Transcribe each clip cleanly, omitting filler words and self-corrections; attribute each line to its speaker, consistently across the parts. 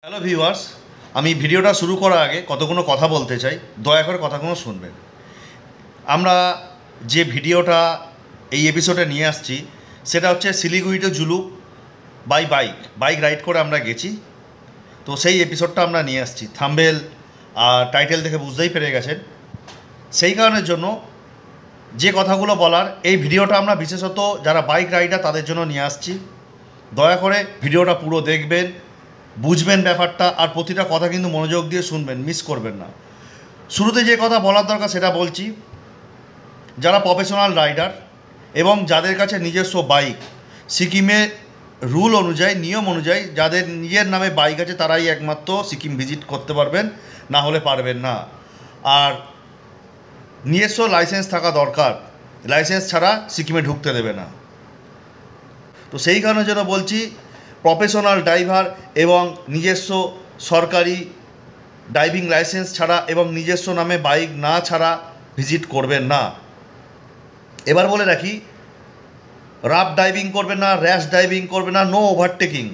Speaker 1: Hello viewers, আমি ভিডিওটা শুরু করার আগে কতগুলো কথা বলতে চাই, দয়া করে কথাগুলো শুনবেন। আমরা যে ভিডিওটা এই এপিসোডে নিয়ে আসছি সেটা হচ্ছে Siliguri to Zuluk by bike ride করে আমরা গেছি। তো সেই এপিসোডটা আমরা নিয়ে আসছি। থাম্বনেল আর টাইটেল দেখে বুঝতেই পেরে গেছেন। সেই কারণের জন্য যে কথাগুলো বলার, এই ভিডিওটা আমরা বিশেষত যারা বাইক রাইডার তাদের জন্য নিয়ে আসছি। দয়া করে ভিডিওটা পুরো দেখবেন, বুঝবেন ব্যাপারটা, আর প্রতিটা কথা কিন্তু মনোযোগ দিয়ে শুনবেন, মিস করবেন না। শুরুতে যে কথা বলার দরকার সেটা বলছি। যারা প্রফেশনাল রাইডার এবং যাদের কাছে নিজস্ব বাইক, সিকিমের রুল অনুযায়ী, নিয়ম অনুযায়ী যাদের নিজের নামে বাইক আছে তারাই একমাত্র সিকিম ভিজিট করতে পারবেন, না হলে পারবেন না। আর নিজস্ব লাইসেন্স থাকা দরকার, লাইসেন্স ছাড়া সিকিমে ঢুকতে দেবে না। তো সেই কারণের জন্য বলছি, প্রফেশনাল ড্রাইভার এবং নিজস্ব সরকারি ড্রাইভিং লাইসেন্স ছাড়া এবং নিজস্ব নামে বাইক না ছাড়া ভিজিট করবেন না। এবার বলে রাখি, রাফ ড্রাইভিং করবেন না, র্যাশ ড্রাইভিং করবেন না, নো ওভারটেকিং।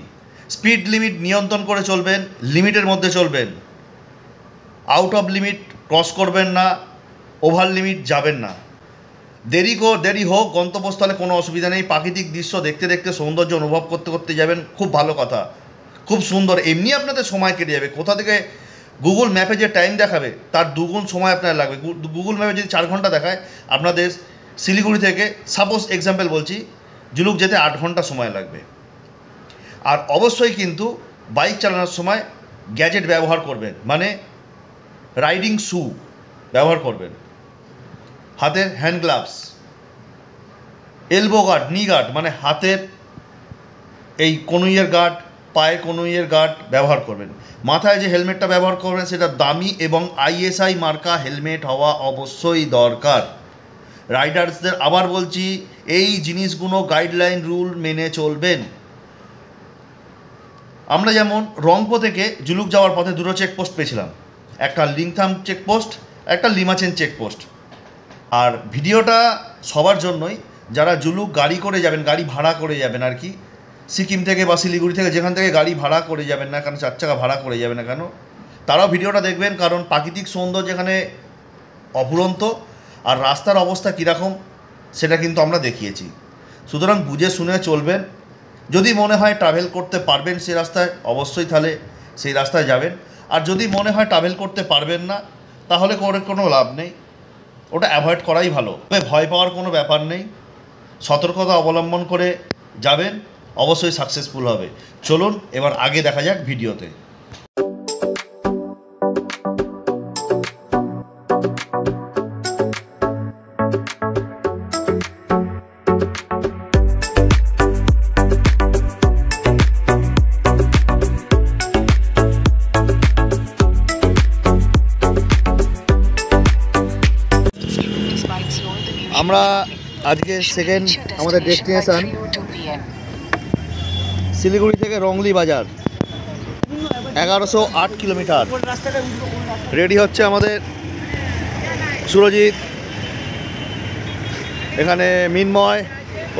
Speaker 1: স্পিড লিমিট নিয়ন্ত্রণ করে চলবেন, লিমিটের মধ্যে চলবেন। আউট অফ লিমিট ক্রস করবেন না, ওভার লিমিট যাবেন না। দেরি হোক, গন্তব্যস্থলে কোনো অসুবিধা নেই। প্রাকৃতিক দৃশ্য দেখতে দেখতে, সৌন্দর্য অনুভব করতে করতে যাবেন, খুব ভালো কথা, খুব সুন্দর। এমনি আপনাদের সময় কেটে যাবে। কোথা থেকে গুগল ম্যাপে যে টাইম দেখাবে তার দুগুণ সময় আপনার লাগবে। গুগল ম্যাপে যদি 4 ঘন্টা দেখায়, আপনাদের শিলিগুড়ি থেকে সাপোজ এক্সাম্পল বলছি, জুলুক যেতে 8 ঘন্টা সময় লাগবে। আর অবশ্যই কিন্তু বাইক চালানোর সময় গ্যাজেট ব্যবহার করবেন, মানে রাইডিং শ্যু ব্যবহার করবেন, হাতের হ্যান্ড গ্লাভস, এলবো গার্ড, নি গার্ড মানে হাতের এই কনুইয়ের গার্ড, পায়ের কনুইয়ের গার্ড ব্যবহার করবেন। মাথায় যে হেলমেটটা ব্যবহার করবেন সেটা দামি এবং ISI মার্কা হেলমেট হওয়া অবশ্যই দরকার। রাইডার্সদের আবার বলছি, এই জিনিসগুলো গাইডলাইন রুল মেনে চলবেন। আমরা যেমন রংপো থেকে জুলুক যাওয়ার পথে দুটো চেকপোস্ট পেয়েছিলাম, একটা লিংথাম চেকপোস্ট, একটা লিমাচেন চেকপোস্ট। আর ভিডিওটা সবার জন্যই, যারা জুলুক গাড়ি করে যাবেন, গাড়ি ভাড়া করে যাবেন আর কি, সিকিম থেকে বা শিলিগুড়ি থেকে যেখান থেকে গাড়ি ভাড়া করে যাবেন না কেন, 4 চাকা ভাড়া করে যাবেন না কেন, তারাও ভিডিওটা দেখবেন। কারণ প্রাকৃতিক সৌন্দর্য এখানে অফুরন্ত, আর রাস্তার অবস্থা কীরকম সেটা কিন্তু আমরা দেখিয়েছি। সুতরাং বুঝে শুনে চলবেন। যদি মনে হয় ট্রাভেল করতে পারবেন সেই রাস্তায়, অবশ্যই তাহলে সেই রাস্তায় যাবেন। আর যদি মনে হয় ট্রাভেল করতে পারবেন না, তাহলে কোনো লাভ নেই, ওটা অ্যাভয়েড করাই ভালো। তবে ভয় পাওয়ার কোনো ব্যাপার নেই, সতর্কতা অবলম্বন করে যাবেন, অবশ্যই সাকসেসফুল হবে। চলুন এবার আগে দেখা যাক ভিডিওতে। আমরা আজকে সেকেন্ড আমাদের ডেস্টিনেশন শিলিগুড়ি থেকে রংলি বাজার, 1108 কিলোমিটার। রেডি হচ্ছে আমাদের সুরজিৎ, এখানে মিনময়,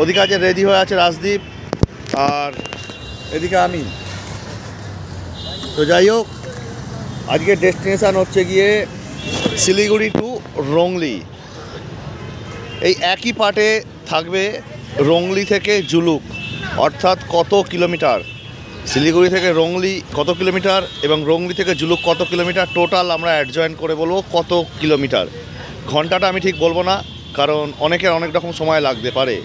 Speaker 1: ওদিকে আছে রেডি হয়ে আছে রাজদীপ, আর এদিকে আমি। তো যাই হোক, আজকের ডেস্টিনেশান হচ্ছে গিয়ে শিলিগুড়ি টু রংলি। এই একই পার্টে থাকবে রংলি থেকে জুলুক, অর্থাৎ কত কিলোমিটার, শিলিগুড়ি থেকে রংলি কত কিলোমিটার এবং রংলি থেকে জুলুক কত কিলোমিটার, টোটাল আমরা অ্যাডজয়েন্ট করে বলবো কত কিলোমিটার। ঘন্টাটা আমি ঠিক বলবো না, কারণ অনেকের অনেক রকম সময় লাগতে পারে,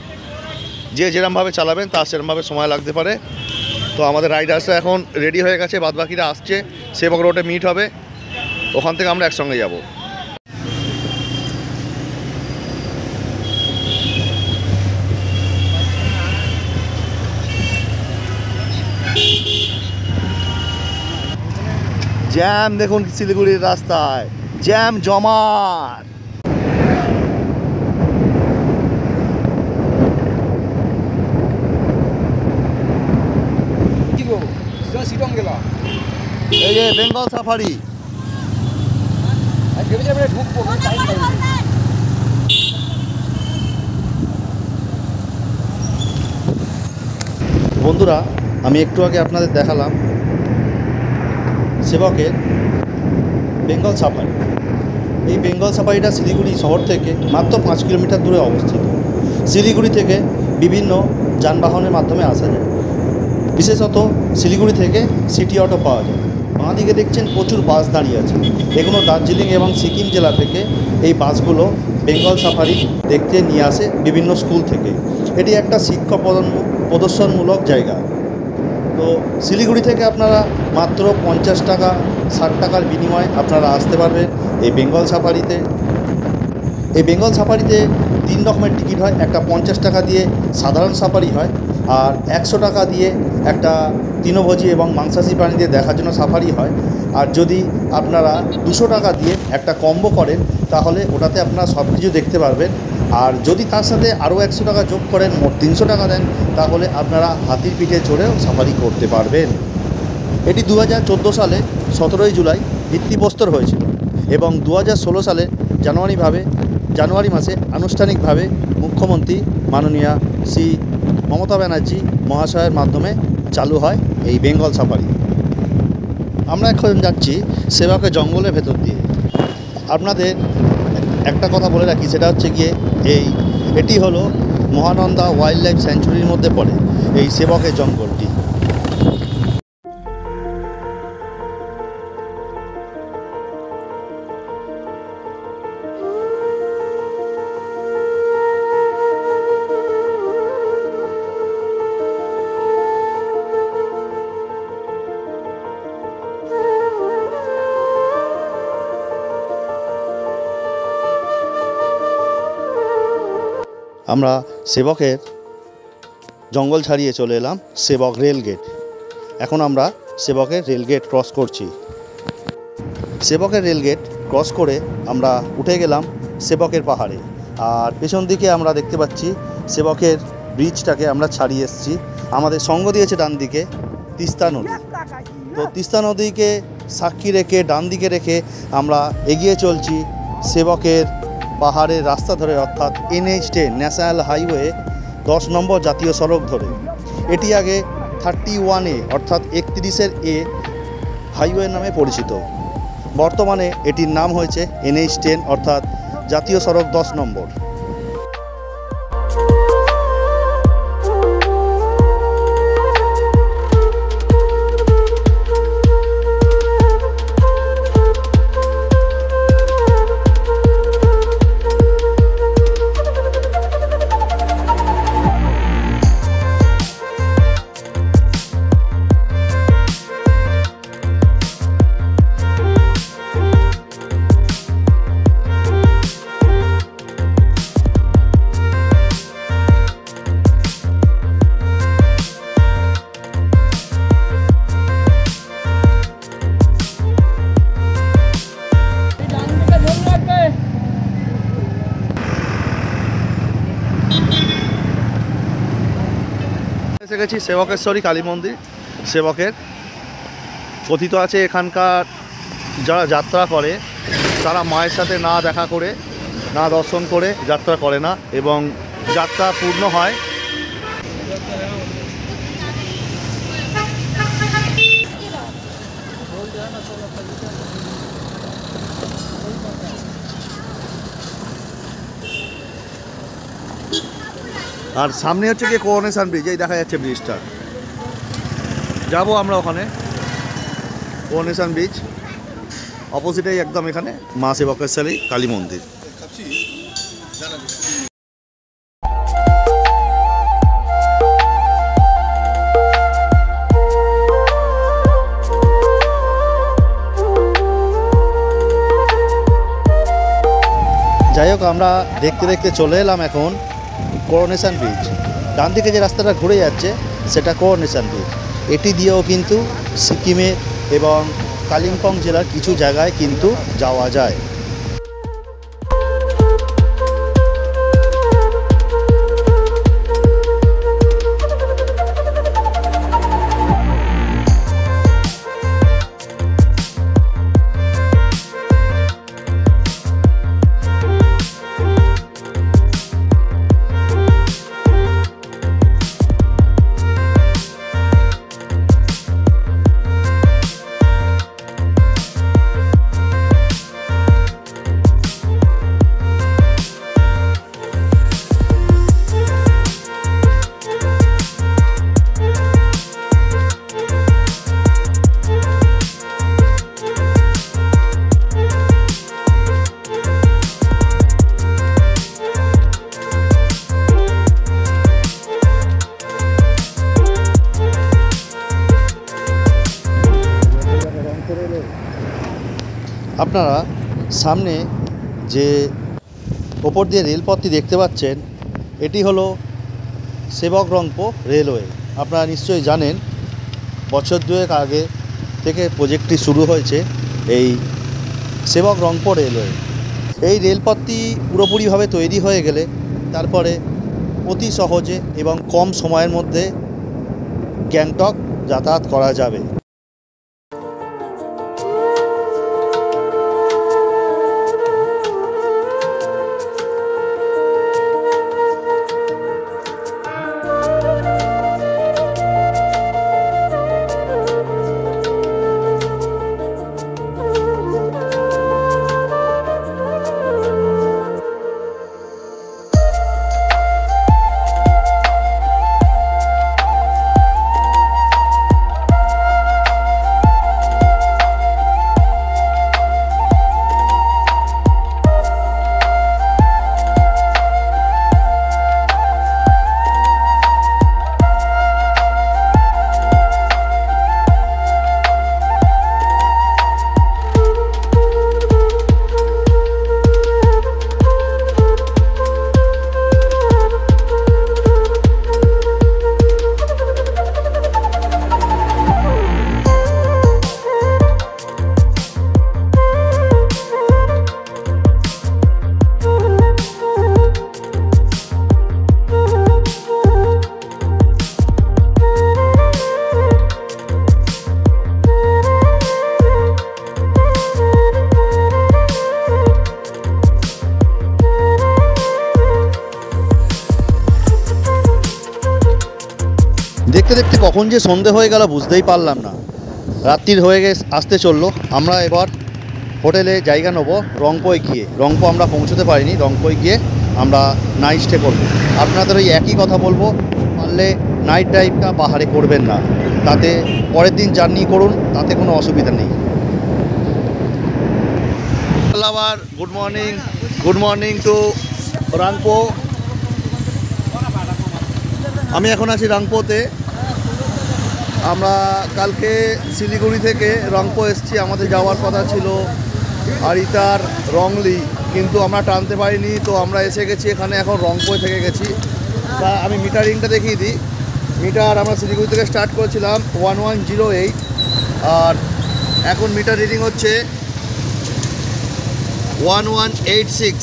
Speaker 1: যে যেরমভাবে চালাবেন তার সেরমভাবে সময় লাগতে পারে। তো আমাদের রাইডার্সরা এখন রেডি হয়ে গেছে, বাদবাকিরা আসছে, সেবক রোডে মিট হবে, ওখান থেকে আমরা একসঙ্গে যাব। জ্যাম দেখুন শিলিগুড়ির রাস্তায়, জ্যাম জমাট। এই যে বেঙ্গল সাফারি, বন্ধুরা আমি একটু আগে আপনাদের দেখালাম
Speaker 2: সেবকের বেঙ্গল সাফারি। এই বেঙ্গল সাফারিটা শিলিগুড়ি শহর থেকে মাত্র 5 কিলোমিটার দূরে অবস্থিত। শিলিগুড়ি থেকে বিভিন্ন যানবাহনের মাধ্যমে আসা যায়, বিশেষত শিলিগুড়ি থেকে সিটি অটো পাওয়া যায়। বাঁ দিকে দেখছেন প্রচুর বাস দাঁড়িয়ে আছে। এগুলো দার্জিলিং এবং সিকিম জেলা থেকে এই বাসগুলো বেঙ্গল সাফারি দেখতে নিয়ে আসে বিভিন্ন স্কুল থেকে। এটি একটা শিক্ষা প্রদর্শনমূলক জায়গা। তো শিলিগুড়ি থেকে আপনারা মাত্র 50 টাকা 60 টাকার বিনিময়ে আপনারা আসতে পারবেন এই বেঙ্গল সাফারিতে। এই বেঙ্গল সাফারিতে 3 রকমের টিকিট হয়। একটা 50 টাকা দিয়ে সাধারণ সাফারি হয়, আর 100 টাকা দিয়ে একটা তৃণভোজী এবং মাংসাশী প্রাণীদের দেখার জন্য সাফারি হয়। আর যদি আপনারা 200 টাকা দিয়ে একটা কম্বো করেন তাহলে ওটাতে আপনারা সব কিছু দেখতে পারবেন। আর যদি তার সাথে আরও 100 টাকা যোগ করেন, মোট 300 টাকা দেন, তাহলে আপনারা হাতির পিঠে চড়েও সাফারি করতে পারবেন। এটি 2014 সালে 17 জুলাই ভিত্তিপ্রস্তর হয়েছিল এবং 2016 সালে জানুয়ারি মাসে আনুষ্ঠানিকভাবে মুখ্যমন্ত্রী মাননীয়া শ্রী মমতা ব্যানার্জি মহাশয়ের মাধ্যমে চালু হয় এই বেঙ্গল সাফারি। আমরা এখন যাচ্ছি সেবকের জঙ্গলের ভেতর দিয়ে। আপনাদের একটা কথা বলে রাখি, সেটা হচ্ছে গিয়ে এটি হলো মহানন্দা ওয়াইল্ড লাইফ স্যাঞ্চুরির মধ্যে পড়ে এই সেবকের জঙ্গলটি। আমরা সেবকের জঙ্গল ছাড়িয়ে চলে এলাম সেবক রেলগেট। এখন আমরা সেবকের রেলগেট ক্রস করছি। সেবকের রেলগেট ক্রস করে আমরা উঠে গেলাম সেবকের পাহাড়ে। আর পেছন দিকে আমরা দেখতে পাচ্ছি সেবকের ব্রিজটাকে আমরা ছাড়িয়ে এসেছি। আমাদের সঙ্গ দিয়েছে ডান দিকে তিস্তা নদী। তো তিস্তা নদীকে সাক্ষী রেখে ডান দিকে রেখে আমরা এগিয়ে চলছি সেবকের পাহাড়ের রাস্তা ধরে, অর্থাৎ NH10 ন্যাশনাল হাইওয়ে 10 নম্বর জাতীয় সড়ক ধরে। এটি আগে 31A অর্থাৎ 31 A হাইওয়ে নামে পরিচিত। বর্তমানে এটির নাম হয়েছে NH10 অর্থাৎ জাতীয় সড়ক 10 নম্বর। এসে গেছি সেবকেশ্বরী কালী মন্দির। সেবকের কথিত আছে এখানকার যারা যাত্রা করে তারা মায়ের সাথে না দেখা করে না দর্শন করে যাত্রা করে না, এবং যাত্রা পূর্ণ হয়। আর সামনে হচ্ছে গিয়ে করোনেশন ব্রিজ, এই দেখা যাচ্ছে ব্রিজটা। যাবো আমরা ওখানে করোনেশন ব্রিজ অপোজিটেই একদম এখানে মা সেবকেশ্বরী কালী মন্দির। যাই হোক, আমরা দেখতে দেখতে চলে এলাম এখন করোনেশন ব্রিজ। ডান দিকে যে রাস্তাটা ঘুরে যাচ্ছে সেটা করোনেশন ব্রিজ। এটি দিয়েও কিন্তু সিকিমে এবং কালিম্পং জেলার কিছু জায়গায় কিন্তু যাওয়া যায়। আপনারা সামনে যে ওপর দিয়ে রেলপথটি দেখতে পাচ্ছেন, এটি হলো সেবক রংপো রেলওয়ে। আপনারা নিশ্চয়ই জানেন, বছর দুয়েক আগে থেকে প্রজেক্টটি শুরু হয়েছে এই সেবক রংপো রেলওয়ে। এই রেলপথটি পুরোপুরিভাবে তৈরি হয়ে গেলে তারপরে অতি সহজে এবং কম সময়ের মধ্যে গ্যাংটক যাতায়াত করা যাবে। দেখতে দেখতে কখন যে সন্ধে হয়ে গেল বুঝতেই পারলাম না। রাত্রির হয়ে আসতে চললো। আমরা এবার হোটেলে জায়গা নেবো রংপোয় গিয়ে। রংপো আমরা পৌঁছতে পারিনি, রংপোয় গিয়ে আমরা নাইট স্টে করবো। আপনাদের ওই একই কথা বলবো, পারলে নাইট ড্রাইভটা পাহাড়ে করবেন না, তাতে পরের দিন জার্নি করুন, তাতে কোনো অসুবিধা নেই। আবার গুড মর্নিং টু রাংপো। আমি এখন আছি রাংপোতে। আমরা কালকে শিলিগুড়ি থেকে রংপো এসেছি। আমাদের যাওয়ার কথা ছিল আরিতার রংলি, কিন্তু আমরা টানতে পারিনি, তো আমরা এসে গেছি এখানে। এখন রংপোয় থেকে গেছি। তা আমি মিটারিংটা দেখিয়ে দিই। মিটার আমরা শিলিগুড়ি থেকে স্টার্ট করেছিলাম 1108, আর এখন মিটার রিডিং হচ্ছে 1186।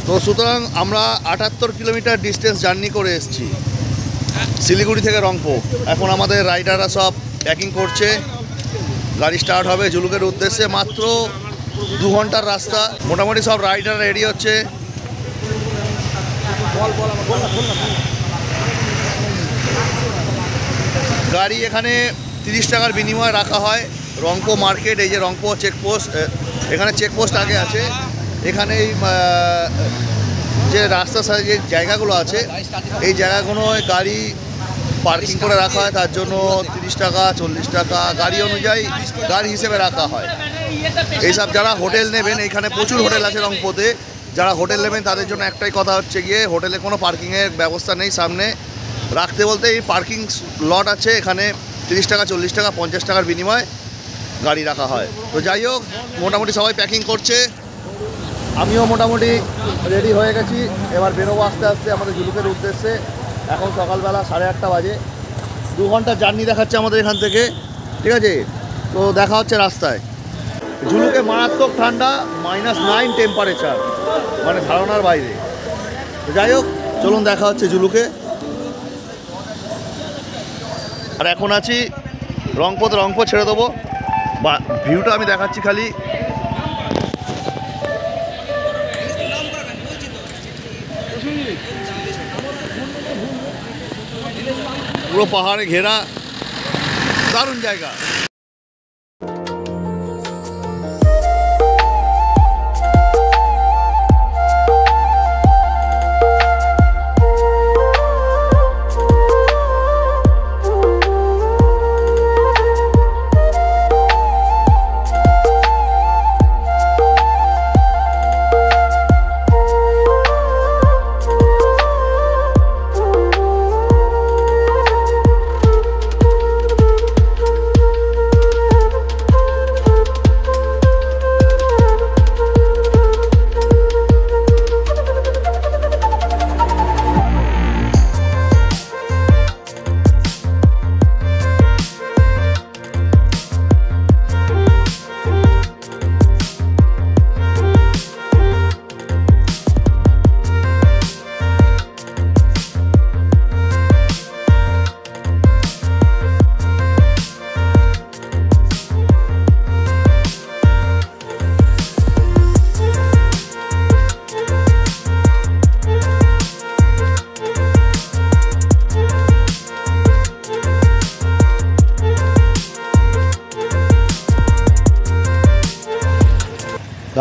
Speaker 2: তো সুতরাং আমরা 78 কিলোমিটার ডিস্টেন্স জার্নি করে এসেছি শিলিগুড়ি থেকে রংপো। এখন আমাদের রাইডাররা সব প্যাকিং করছে, গাড়ি স্টার্ট হবে জুলুকের উদ্দেশ্যে। মাত্র 2 ঘন্টার রাস্তা। মোটামুটি সব রাইডার রেডি হচ্ছে। গাড়ি এখানে 30 টাকার বিনিময়ে রাখা হয়। রংপো মার্কেট, এই যে রংপো চেকপোস্ট, এখানে চেকপোস্ট আগে আছে। এখানে যে রাস্তার সাথে যে জায়গাগুলো আছে, এই জায়গাগুলো গাড়ি পার্কিং করে রাখা হয়। তার জন্য 30 টাকা 40 টাকা গাড়ি অনুযায়ী গাড়ি হিসেবে রাখা হয়। এইসব যারা হোটেল নেবেন, এখানে প্রচুর হোটেল আছে রংপোতে, যারা হোটেল নেবেন তাদের জন্য একটাই কথা হচ্ছে গিয়ে, হোটেলে কোনো পার্কিংয়ের ব্যবস্থা নেই। সামনে রাখতে বলতে এই পার্কিং লট আছে, এখানে 30 টাকা 40 টাকা 50 টাকার বিনিময়ে গাড়ি রাখা হয়। তো যাই হোক, মোটামুটি সবাই প্যাকিং করছে। আমিও মোটামুটি রেডি হয়ে গেছি। এবার বেরোবো আস্তে আস্তে আমাদের জুলুকের উদ্দেশ্যে। এখন সকালবেলা 8:30 বাজে। 2 ঘন্টা জার্নি দেখাচ্ছে আমাদের এখান থেকে, ঠিক আছে? তো দেখা হচ্ছে রাস্তায়। জুলুকে মারাত্মক ঠান্ডা, -9 টেম্পারেচার, মানে ধারণার বাইরে। তো যাই হোক, চলুন দেখা হচ্ছে জুলুকে। আর এখন আছি রংপোতে। রংপো ছেড়ে দেবো, বা ভিউটা আমি দেখাচ্ছি খালি। পুরো পাহাড়ে ঘেরা, দারুণ জায়গা।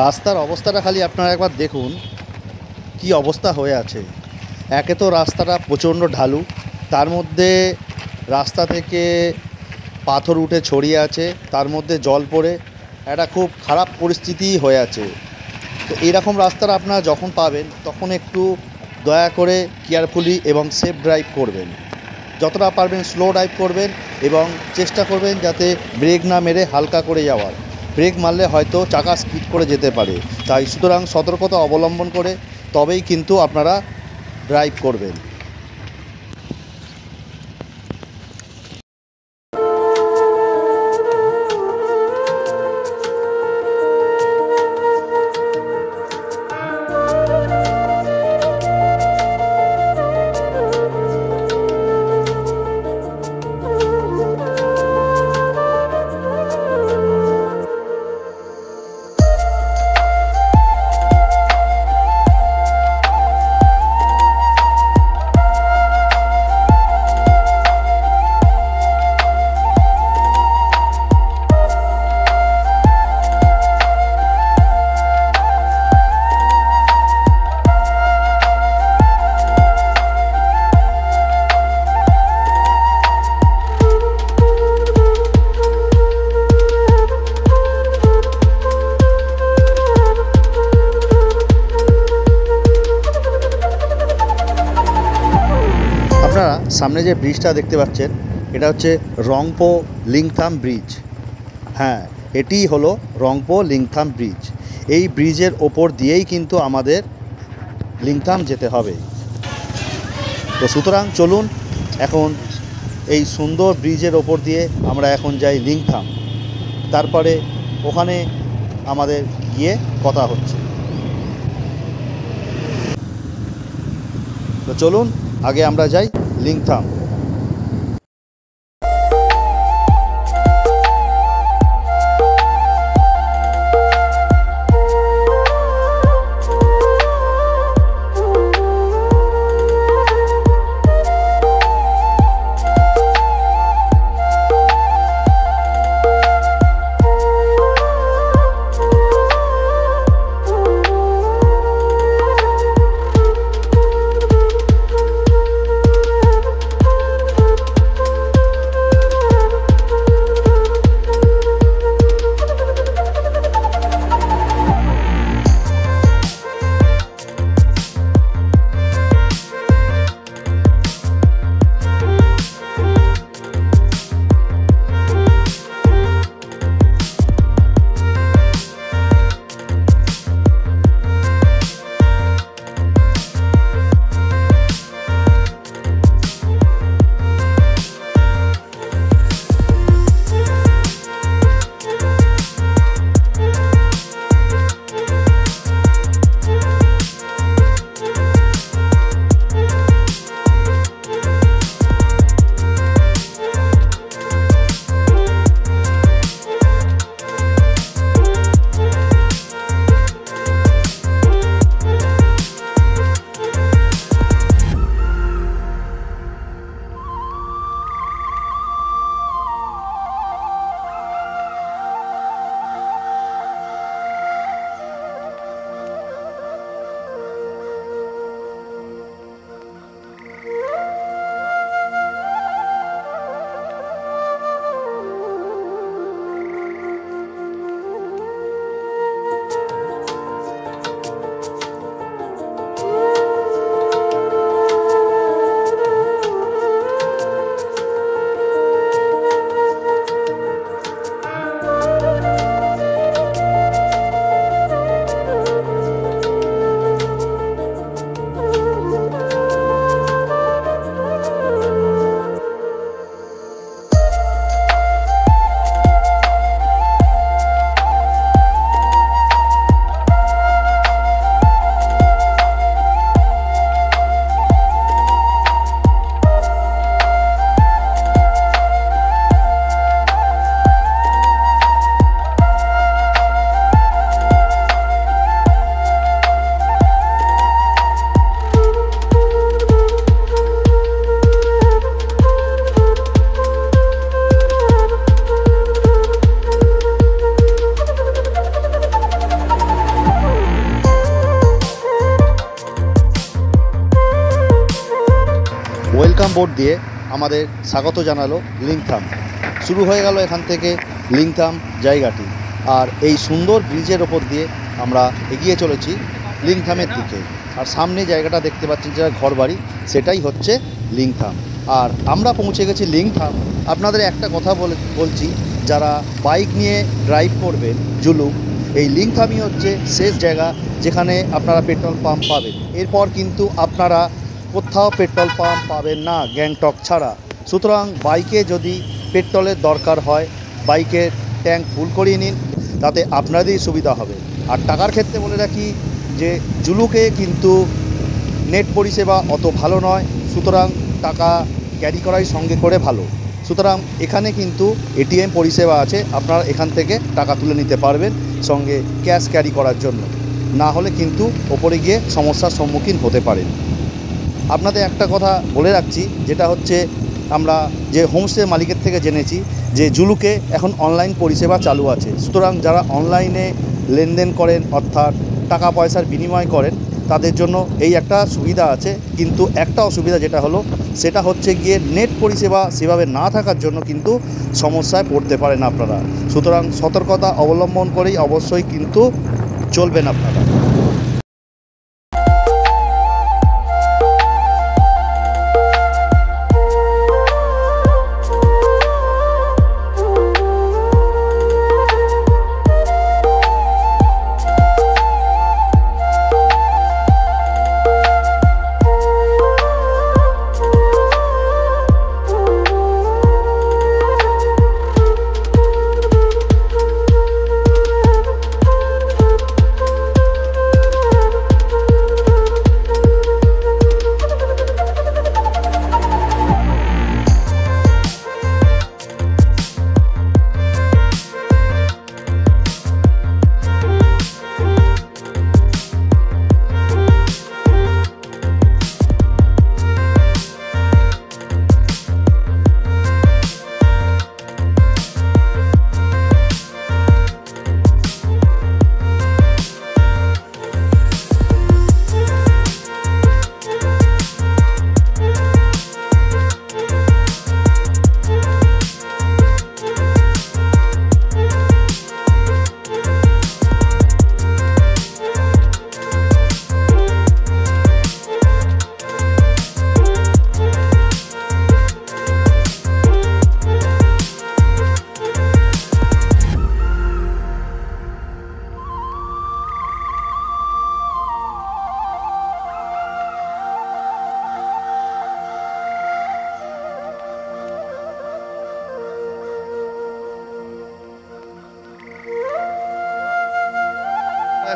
Speaker 2: রাস্তার অবস্থাটা খালি আপনারা একবার দেখুন কি অবস্থা হয়ে আছে। একে তো রাস্তাটা প্রচণ্ড ঢালু, তার মধ্যে রাস্তা থেকে পাথর উঠে ছড়িয়ে আছে, তার মধ্যে জল পড়ে একটা খুব খারাপ পরিস্থিতি হয়ে আছে। তো এইরকম রাস্তাটা আপনারা যখন পাবেন তখন একটু দয়া করে কেয়ারফুলি এবং সেফ ড্রাইভ করবেন। যতটা পারবেন স্লো ড্রাইভ করবেন এবং চেষ্টা করবেন যাতে ব্রেক না মেরে হালকা করে যাওয়ার। ব্রেক মারলে হয়তো চাকা স্কিড করে যেতে পারে, তাই সুতরাং সতর্কতা অবলম্বন করে তবেই কিন্তু আপনারা ড্রাইভ করবেন। আপনারা সামনে যে ব্রিজটা দেখতে পাচ্ছেন এটা হচ্ছে রংপো লিংথাম ব্রিজ। হ্যাঁ, এটি হলো রংপো লিংথাম ব্রিজ। এই ব্রিজের ওপর দিয়েই কিন্তু আমাদের লিংথাম যেতে হবে। তো সুতরাং চলুন এখন এই সুন্দর ব্রিজের ওপর দিয়ে আমরা এখন যাই লিংথাম, তারপরে ওখানে আমাদের গিয়ে কথা হচ্ছে। তো চলুন আগে আমরা যাই লিংথাম। ওপর দিয়ে আমাদের স্বাগত জানালো লিংথাম। শুরু হয়ে গেল এখান থেকে লিংথাম জায়গাটি। আর এই সুন্দর ব্রিজের ওপর দিয়ে আমরা এগিয়ে চলেছি লিংথামের দিকে। আর সামনে জায়গাটা দেখতে পাচ্ছেন যেটা ঘরবাড়ি, সেটাই হচ্ছে লিংথাম। আর আমরা পৌঁছে গেছি লিংথাম। আপনাদের একটা কথা বলছি, যারা বাইক নিয়ে ড্রাইভ করবেন জুলুক, এই লিংথামই হচ্ছে শেষ জায়গা যেখানে আপনারা পেট্রোল পাম্প পাবেন। এরপর কিন্তু আপনারা কোথাও পেট্রোল পাম্প পাবেন না গ্যাংটক ছাড়া। সুতরাং বাইকে যদি পেট্রোলের দরকার হয় বাইকের ট্যাঙ্ক ফুল করিয়ে নিন, তাতে আপনাদেরই সুবিধা হবে। আর টাকার ক্ষেত্রে বলে রাখি যে জুলুকে কিন্তু নেট পরিষেবা অত ভালো নয়, সুতরাং টাকা ক্যারি করাই সঙ্গে করে ভালো। সুতরাং এখানে কিন্তু এটিএম পরিষেবা আছে, আপনারা এখান থেকে টাকা তুলে নিতে পারবেন সঙ্গে ক্যাশ ক্যারি করার জন্য। না হলে কিন্তু ওপরে গিয়ে সমস্যার সম্মুখীন হতে পারেন। আপনাদের একটা কথা বলে রাখছি, যেটা হচ্ছে আমরা যে হোমস্টে মালিকের থেকে জেনেছি যে জুলুকে এখন অনলাইন পরিষেবা চালু আছে। সুতরাং যারা অনলাইনে লেনদেন করেন অর্থাৎ টাকা পয়সার বিনিময় করেন তাদের জন্য এই একটা সুবিধা আছে। কিন্তু একটা অসুবিধা যেটা হলো সেটা হচ্ছে গিয়ে নেট পরিষেবা সেভাবে না থাকার জন্য কিন্তু সমস্যায় পড়তে পারেন আপনারা। সুতরাং সতর্কতা অবলম্বন করেই অবশ্যই কিন্তু চলবেন আপনারা।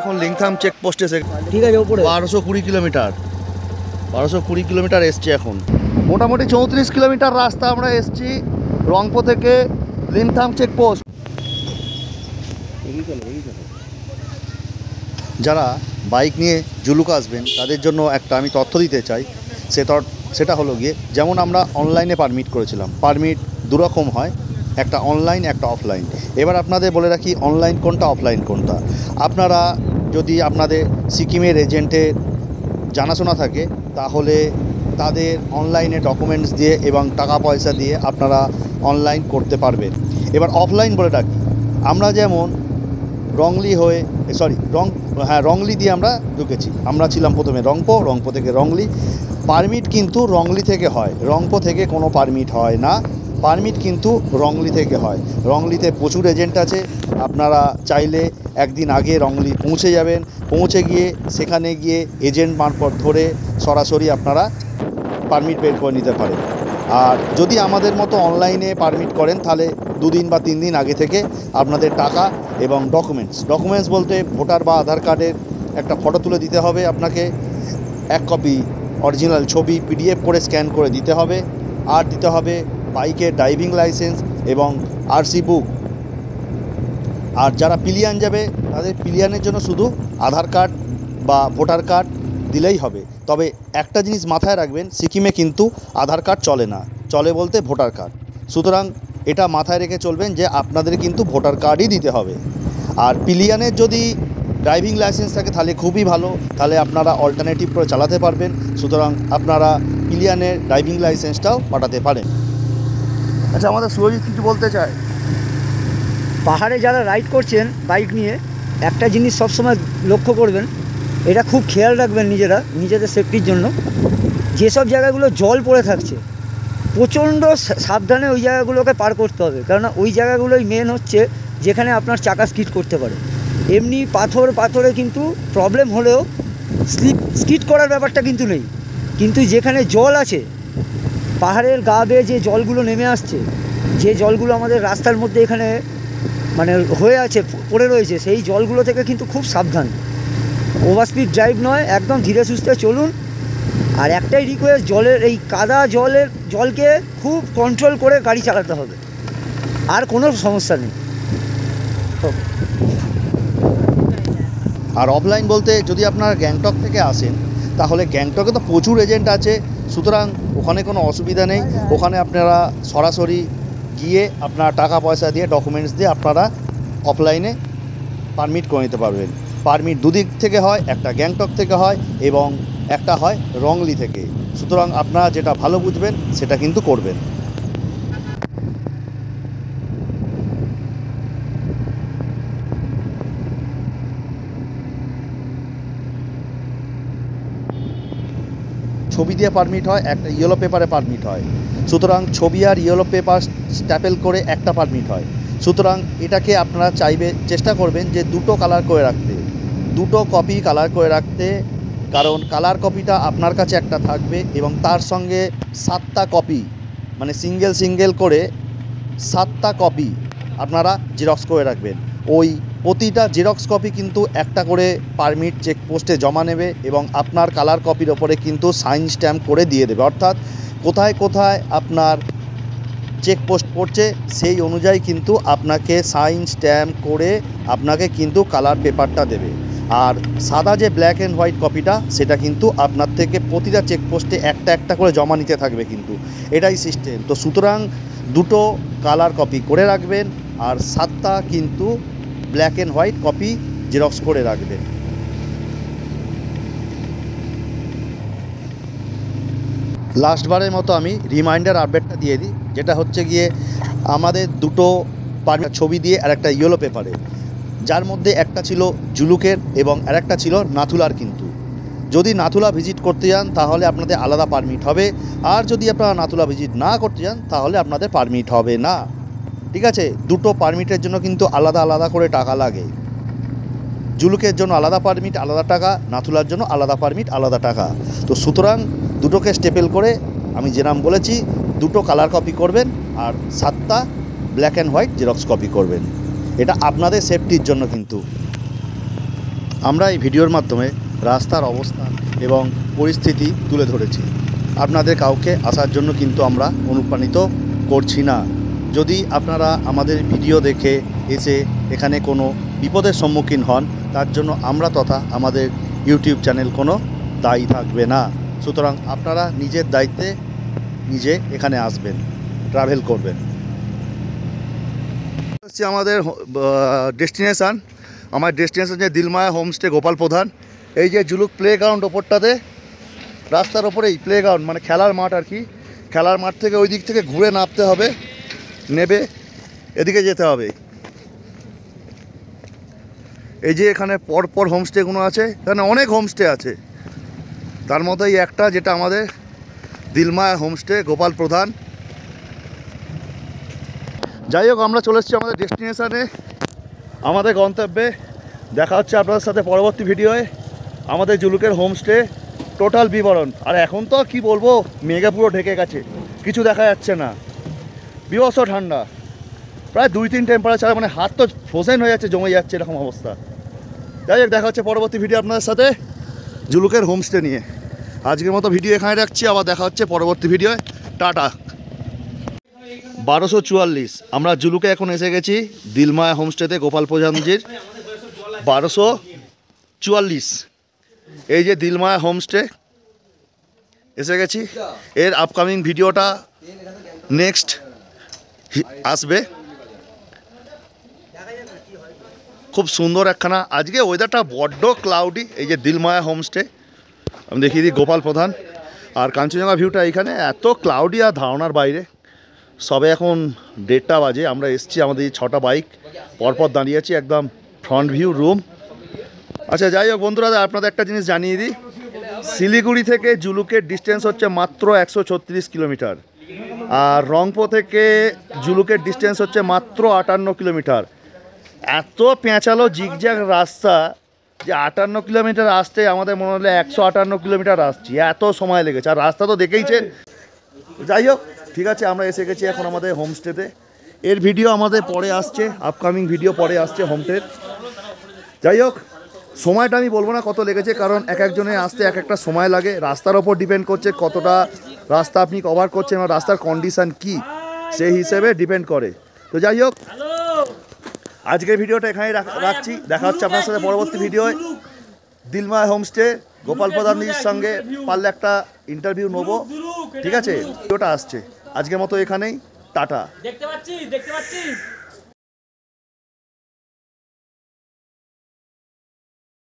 Speaker 2: এখন লিংথাম চেকপোস্ট এসে
Speaker 3: ঠিক আছে ওপরে
Speaker 2: 1220 কিলোমিটার 1220 কিলোমিটার এসছি। এখন মোটামুটি 34 কিলোমিটার রাস্তা আমরা এসছি রংপো থেকে লিংথাম চেকপোস্ট। যারা বাইক নিয়ে জুলুক আসবেন তাদের জন্য একটা আমি তথ্য দিতে চাই। সেটা হলো গিয়ে, যেমন আমরা অনলাইনে পারমিট করেছিলাম, পারমিট দুরকম হয়, একটা অনলাইন একটা অফলাইন। এবার আপনাদের বলে রাখি অনলাইন কোনটা অফলাইন কোনটা। আপনারা যদি আপনাদের সিকিমের এজেন্টের জানাশোনা থাকে তাহলে তাদের অনলাইনে ডকুমেন্টস দিয়ে এবং টাকা পয়সা দিয়ে আপনারা অনলাইন করতে পারবেন। এবার অফলাইন বলে রাখি, আমরা যেমন রংলি দিয়ে আমরা ঢুকেছি। আমরা ছিলাম প্রথমে রংপো থেকে রংলি। পারমিট কিন্তু রংলি থেকে হয়, রংপো থেকে কোনো পারমিট হয় না। পারমিট কিন্তু রংলি থেকে হয়। রংলিতে প্রচুর এজেন্ট আছে, আপনারা চাইলে একদিন আগে রংলি পৌঁছে যাবেন, পৌঁছে গিয়ে সেখানে গিয়ে এজেন্ট মারফত ধরে সরাসরি আপনারা পারমিট বের করে নিতে পারেন। আর যদি আমাদের মতো অনলাইনে পারমিট করেন তাহলে 2 দিন বা 3 দিন আগে থেকে আপনাদের টাকা এবং ডকুমেন্টস বলতে ভোটার বা আধার কার্ডের একটা ফটো তুলে দিতে হবে আপনাকে, 1 কপি অরিজিনাল ছবি PDF করে স্ক্যান করে দিতে হবে, আর দিতে হবে বাইকের ড্রাইভিং লাইসেন্স এবং RC বুক। আর যারা পিলিয়ান যাবে তাদের পিলিয়ানের জন্য শুধু আধার কার্ড বা ভোটার কার্ড দিলেই হবে। তবে একটা জিনিস মাথায় রাখবেন, সিকিমে কিন্তু আধার কার্ড চলে না, চলে বলতে ভোটার কার্ড। সুতরাং এটা মাথায় রেখে চলবেন যে আপনাদের কিন্তু ভোটার কার্ডই দিতে হবে। আর পিলিয়ানের যদি ড্রাইভিং লাইসেন্স থাকে তাহলে খুবই ভালো, তাহলে আপনারা অল্টারনেটিভ করে চালাতে পারবেন। সুতরাং আপনারা পিলিয়নের ড্রাইভিং লাইসেন্সটাও পাঠাতে পারেন। আচ্ছা, আমাদের সুরজিৎ কিছু বলতে চায়।
Speaker 3: পাহাড়ে যারা রাইড করছেন বাইক নিয়ে, একটা জিনিস সবসময় লক্ষ্য করবেন, এটা খুব খেয়াল রাখবেন নিজেদের সেফটির জন্য। যেসব জায়গাগুলো জল পড়ে থাকছে প্রচণ্ড সাবধানে ওই জায়গাগুলোকে পার করতে হবে, কেননা ওই জায়গাগুলোই মেন হচ্ছে যেখানে আপনার চাকা স্কিড করতে পারে। এমনি পাথরে কিন্তু প্রবলেম হলেও স্কিড করার ব্যাপারটা কিন্তু নেই, কিন্তু যেখানে জল আছে, পাহাড়ের গা বেয়ে যে জলগুলো নেমে আসছে, যে জলগুলো আমাদের রাস্তার মধ্যে এখানে মানে হয়ে আছে, পড়ে রয়েছে, সেই জলগুলো থেকে কিন্তু খুব সাবধান। ওভার স্পিড ড্রাইভ নয়, একদম ধীরে সুস্থে চলুন। আর একটাই রিকোয়েস্ট, এই কাদা জলকে খুব কন্ট্রোল করে গাড়ি চালাতে হবে, আর কোনো সমস্যা নেই।
Speaker 2: আর অফলাইন বলতে, যদি আপনারা গ্যাংটক থেকে আসেন তাহলে গ্যাংটকে তো প্রচুর এজেন্ট আছে, সুতরাং ওখানে কোনো অসুবিধা নেই। ওখানে আপনারা সরাসরি গিয়ে আপনার টাকা পয়সা দিয়ে, ডকুমেন্টস দিয়ে আপনারা অফলাইনে পারমিট করে নিতে পারবেন। পারমিট দুদিক থেকে হয়, একটা গ্যাংটক থেকে হয় এবং একটা হয় রংলি থেকে। সুতরাং আপনারা যেটা ভালো বুঝবেন সেটা কিন্তু করবেন। ছবি দিয়ে পারমিট হয়, একটা ইয়েলো পেপারে পারমিট হয়। সুতরাং ছবি আর ইয়েলো পেপার স্ট্যাপেল করে একটা পারমিট হয়। সুতরাং এটাকে আপনারা চেষ্টা করবেন যে দুটো কালার করে রাখতে, দুটো কপি কালার করে রাখতে, কারণ কালার কপিটা আপনার কাছে একটা থাকবে এবং তার সঙ্গে 7টা কপি, মানে সিঙ্গেল করে 7টা কপি আপনারা জেরক্স করে রাখবেন। ওই প্রতিটা জেরক্স কপি কিন্তু একটা করে পারমিট চেকপোস্টে জমা নেবে এবং আপনার কালার কপির ওপরে কিন্তু সাইন স্ট্যাম্প করে দিয়ে দেবে। অর্থাৎ কোথায় কোথায় আপনার চেকপোস্ট পড়ছে সেই অনুযায়ী কিন্তু আপনাকে সাইন স্ট্যাম্প করে আপনাকে কিন্তু কালার পেপারটা দেবে। আর সাদা যে ব্ল্যাক অ্যান্ড হোয়াইট কপিটা, সেটা কিন্তু আপনার থেকে প্রতিটা চেকপোস্টে একটা করে জমা নিতে থাকবে, কিন্তু এটাই সিস্টেম। তো সুতরাং দুটো কালার কপি করে রাখবেন আর 7টা কিন্তু black and white copy xerox করে রাখবেন। লাস্টবারের মতো আমি রিমাইন্ডার আপডেটটা দিয়ে দিই, যেটা হচ্ছে গিয়ে আমাদের দুটো পারমিট ছবি দিয়ে আর একটা ইয়েলো পেপারে, যার মধ্যে একটা ছিল জুলুকের এবং আরেকটা ছিল নাথুলার। কিন্তু যদি নাথুলা ভিজিট করতে যান তাহলে আপনাদের আলাদা পারমিট হবে, আর যদি আপনারা নাথুলা ভিজিট না করতে যান তাহলে আপনাদের পারমিট হবে না। ঠিক আছে, দুটো পারমিটের জন্য কিন্তু আলাদা করে টাকা লাগে। জুলুকের জন্য আলাদা পারমিট, আলাদা টাকা; নাথুলার জন্য আলাদা পারমিট, আলাদা টাকা। তো সুতরাং দুটোকে স্টেপেল করে আমি যেরাম বলেছি, দুটো কালার কপি করবেন আর 7টা black and white xerox copy করবেন। এটা আপনাদের সেফটির জন্য। কিন্তু আমরা এই ভিডিওর মাধ্যমে রাস্তার অবস্থা এবং পরিস্থিতি তুলে ধরেছি, আপনাদের কাউকে আসার জন্য কিন্তু আমরা অনুপ্রাণিত করছি না। যদি আপনারা আমাদের ভিডিও দেখে এসে এখানে কোনো বিপদের সম্মুখীন হন, তার জন্য আমরা তথা আমাদের ইউটিউব চ্যানেল কোনো দায়ী থাকবে না। সুতরাং আপনারা নিজের দায়িত্বে নিজে এখানে আসবেন, ট্রাভেল করবেন। হচ্ছে আমাদের ডেস্টিনেশান। আমার ডেস্টিনেশন যে দিলমায়া হোমস্টে, গোপাল প্রধান। এই যে জুলুক প্লে গ্রাউন্ড ওপরটাতে, রাস্তার ওপরেই প্লে গ্রাউন্ড, মানে খেলার মাঠ আর কি। খেলার মাঠ থেকে ওই দিক থেকে ঘুরে নামতে হবে, নেবে এদিকে যেতে হবে। এই যে এখানে পরপর হোমস্টেগুলো আছে, এখানে অনেক হোমস্টে আছে, তার মধ্যেই একটা যেটা আমাদের দিলমায়া হোমস্টে, গোপাল প্রধান। যাই হোক, আমরা চলে এসেছি আমাদের ডেস্টিনেশানে, আমাদের গন্তব্যে। দেখা হচ্ছে আপনাদের সাথে পরবর্তী ভিডিওয়ে। আমাদের জুলুকের হোমস্টে টোটাল বিবরণ। আর এখন তো কি বলবো, মেঘে পুরো ঢেকে গেছে, কিছু দেখা যাচ্ছে না, বিভৎস ঠান্ডা, প্রায় 2-3 টেম্পারেচার, মানে হাত তো ফ্রোজেন হয়ে যাচ্ছে, জমে যাচ্ছে, এরকম অবস্থা। যাই হোক, দেখা হচ্ছে পরবর্তী ভিডিও আপনাদের সাথে জুলুকের হোমস্টে নিয়ে। আজকের মতো ভিডিও এখানে রাখছি, আবার দেখা হচ্ছে পরবর্তী ভিডিওয়। টাটা। 1244 আমরা জুলুকে এখন এসে গেছি, দিলমায়া হোমস্টেতে, গোপাল প্রধানজির 1244। এই যে দিলমায়া হোমস্টে এসে গেছি। এর আপকামিং ভিডিওটা নেক্সট আসবে। খুব সুন্দর একখানা, আজকে ওয়েদারটা বড্ড ক্লাউডি। এই যে দিলমায়া হোমস্টে, আমি দেখিয়ে দিই, গোপাল প্রধান
Speaker 1: আর কাঞ্চনজঙ্ঘা ভিউটা এখানে এত ক্লাউডি আর ধারণার বাইরে। সবে এখন 1:30 বাজে, আমরা এসছি, আমাদের 6টা বাইক পরপর দাঁড়িয়ে আছি, একদম ফ্রন্ট ভিউ রুম। আচ্ছা যাই হোক বন্ধুরা, আপনাদের একটা জিনিস জানিয়ে দিই, শিলিগুড়ি থেকে জুলুকের ডিস্টেন্স হচ্ছে মাত্র 136 কিলোমিটার, আর রংপুর থেকে জুলুকের ডিস্টেন্স হচ্ছে মাত্র 58 কিলোমিটার। এত পেঁচালো জিগজ্যাগ রাস্তা যে 58 কিলোমিটার আসতে আমাদের মনে হলো 158 কিলোমিটার আসছি, এত সময় লেগেছে। আর রাস্তা তো দেখেইছেন। যাই হোক ঠিক আছে, আমরা এসে গেছি এখন আমাদের হোমস্টেতে। এর ভিডিও আমাদের পরে আসছে, আপকামিং ভিডিও পরে আসছে হোমস্টের। যাই হোক, সময়টা আমি বলবো না কত লেগেছে, কারণ এক একজনের আসতে এক একটা সময় লাগে। রাস্তার ওপর ডিপেন্ড করছে কতটা রাস্তা আপনি কভার করছেন বা রাস্তার কন্ডিশান কী, সেই হিসেবে ডিপেন্ড করে। তো যাই হোক, আজকের ভিডিওটা এখানেই রাখছি। দেখা হচ্ছে আপনার সাথে পরবর্তী ভিডিওয়। দিলমায় হোমস্টে গোপাল প্রধানজির সঙ্গে পারলে একটা ইন্টারভিউ নেবো, ঠিক আছে? ভিডিওটা আসছে, আজকের মতো এখানেই, টাটা।
Speaker 4: দেখতে পাচ্ছি